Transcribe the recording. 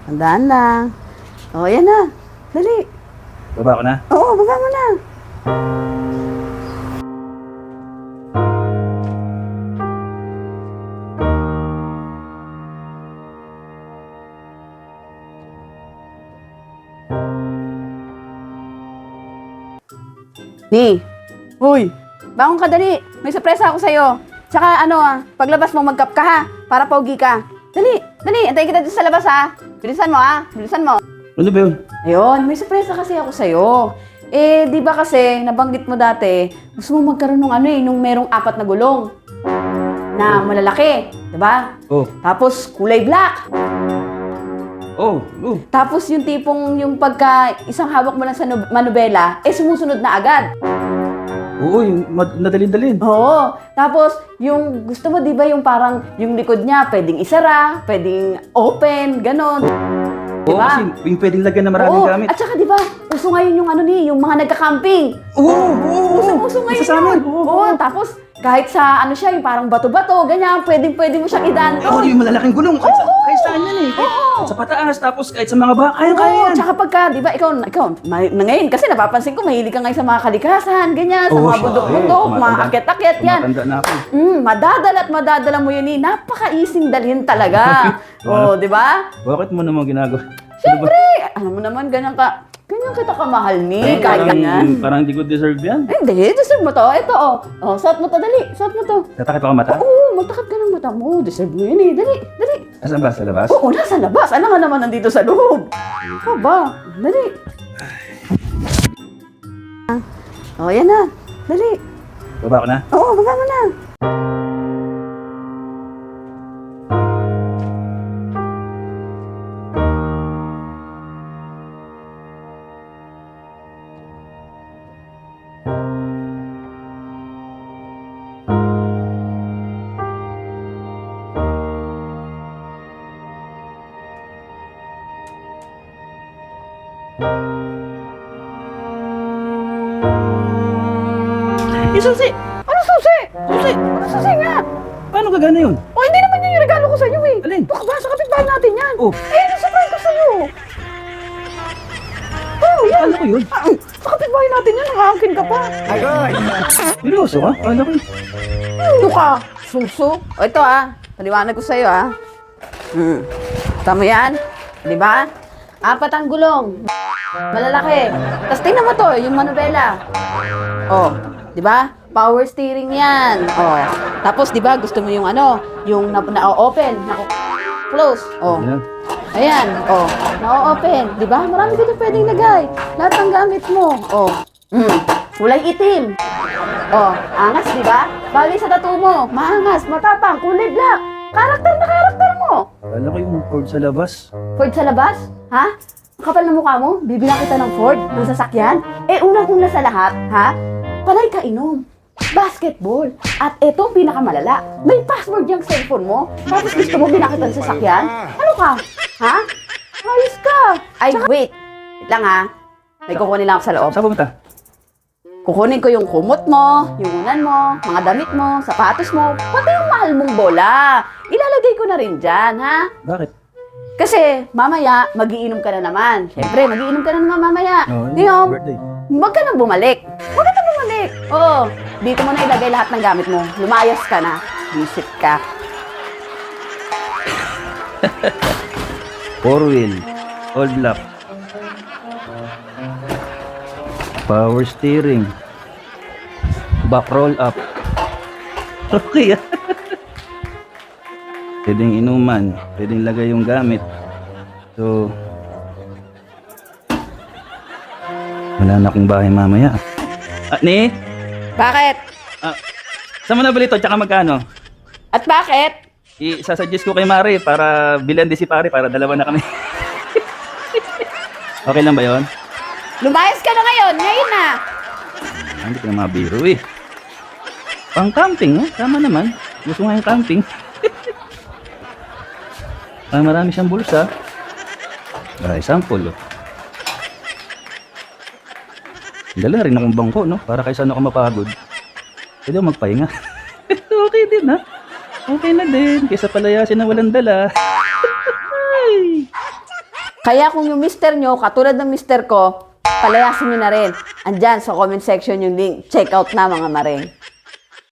Tandaan lang. O, yan na. Dali. Baba ko na. Oo, baba mo na. Ni, uy, bangon ka dali. May sorpresa ako sa'yo. Tsaka paglabas mo magkap ka ha, para paugi ka. Dali, dali, antayin kita dito sa labas ha. Bilisan mo ha, bilisan mo. Ano ba yun? Ayun, may sorpresa kasi ako sa'yo. Eh, di ba kasi, nabanggit mo dati, gusto mo magkaroon ng nung merong 4 na gulong. Na malalaki, di ba? Oh. Tapos, kulay black. Oh. Tapos yung tipong yung pagka isang hawak mo lang sa manubela, sumusunod na agad. Oo, yung nadalin-dalin. Oo. Tapos, yung gusto mo, di ba yung parang yung likod niya, pwedeng isara, pwedeng open, ganon. Oo, Diba? kasi yung pwedeng lagyan na maraming Oo. gamit. At saka, di ba, uso ngayon yung yung mga nagka-camping. Oo. Uso ngayon Isa sa amin. yun. Oo, tapos, kahit sa siya, yung parang bato-bato, ganyan, pwede mo siyang idaan Oo, doon. yung malalaking gulong. Kahit saan yan eh. Kahit sa pataas, tapos kahit sa mga baka, kaya Oo, yan. tsaka pagka, di ba, ikaw na ngayon, kasi napapansin ko, mahilig ka ngayon sa mga kalikasan, ganyan, sa Oo, mga siya. bundok-bundok, mga Tumatanda. akyat-akyat, yan. Tumatanda na ako. Madadala mo yun eh. Napaka-easing dalhin talaga. Oo, di ba? Bakit mo naman ginagawa? Siyempre, alam mo naman, ganyan kita kamahal ni, kaya ganyan. Parang hindi ko deserve yan. Hindi, deserve mo to. Ito, oh, suot mo to, dali. Suot mo to. Tatakit ako mata? Oo, magtakot ka ng mata mo. Deserve mo yun eh. Dali, dali. Asan ba? Sa labas? Oo, nasa labas. Ano nga naman nandito sa loob? Ikaw ba? Dali. Oh, yan na. Dali. Baba ko na. Oo, baba mo na. Yung susi! Ano susi? Susi? Ano susi nga? Paano gagana yun? Oh, hindi naman yun yung regalo ko sa'yo eh. Alin? Baka ba sa kapitbahay natin yan? Oh. Eh, nasa-surprise ko sa'yo. Oh, yan. Paano ko yun? Sa kapitbahay natin yan, nakahangkin ka pa. Seryoso ka? Paano ko yun? Ano ka? Suso? O ito paliwanag ko sa'yo Tama yan? Di ba? 4 ang gulong. Malalaki. Tapos tingnan mo to, yung manubela. Oh, di ba? Power steering yan. Oh. Tapos di ba gusto mo yung yung na-open, close. Oh. Yan. Ayan, oh, na-open, di ba? Marami dito pwedeng lagay. Lahat ng gamit mo. Oh. Kulay itim. Oh, angas, di ba? Bagay sa tattoo mo. Maangas, matapang, kulay black. Karakter na karakter mo. Paano ko yung Ford sa labas? Ford sa labas? Ha? Ang kapal na mukha mo? Bibilang kita ng Ford, ng sasakyan? Eh, unang-una sa lahat, ha? Panay ka inom. Basketball. At etong pinakamalala, may password yung cellphone mo. Tapos gusto mo binakita ng sasakyan? Ano ka? Ha? Ayos ka. Ay, wait. Wait lang May kukunin lang ako sa loob. Saan pumunta? Kukunin ko yung kumot mo, yung unan mo, mga damit mo, sapatos mo, pati yung mahal mong bola. Ilalagay ko na rin dyan, ha? Bakit? Kasi mamaya, magiinom ka na naman. Siyempre, magiinom ka na naman mamaya. Ngayon, Birthday. huwag ka nang bumalik. Huwag ka nang bumalik. Oo, dito mo na ilagay lahat ng gamit mo. Lumayas ka na. Visit ka. 4-wheel. All black. Power steering. Back roll up. Okay Pwedeng inuman. Pwedeng lagay yung gamit. So, wala na akong bahay mamaya. Ni? Bakit? Saan mo nabili to? Tsaka magkano? At bakit? Isasuggest ko kay Mari para bilan din si Pare para dalawa na kami. Okay lang ba yon? Lumayas ka na ngayon. Ngayon na. Hindi ko na mabiro eh. Pang camping, tama naman. Gusto nga yung camping. Marami siyang bulsa. Sample. Dala rin akong bangko, no? Para kaysa ako mapagod. Pwede ako magpahinga. Okay din, Okay na din. Kaysa palayasin na walang dala. Kaya kung yung mister nyo, katulad ng mister ko, palayasin nyo na rin. Andyan sa comment section yung link. Check out na mga mare.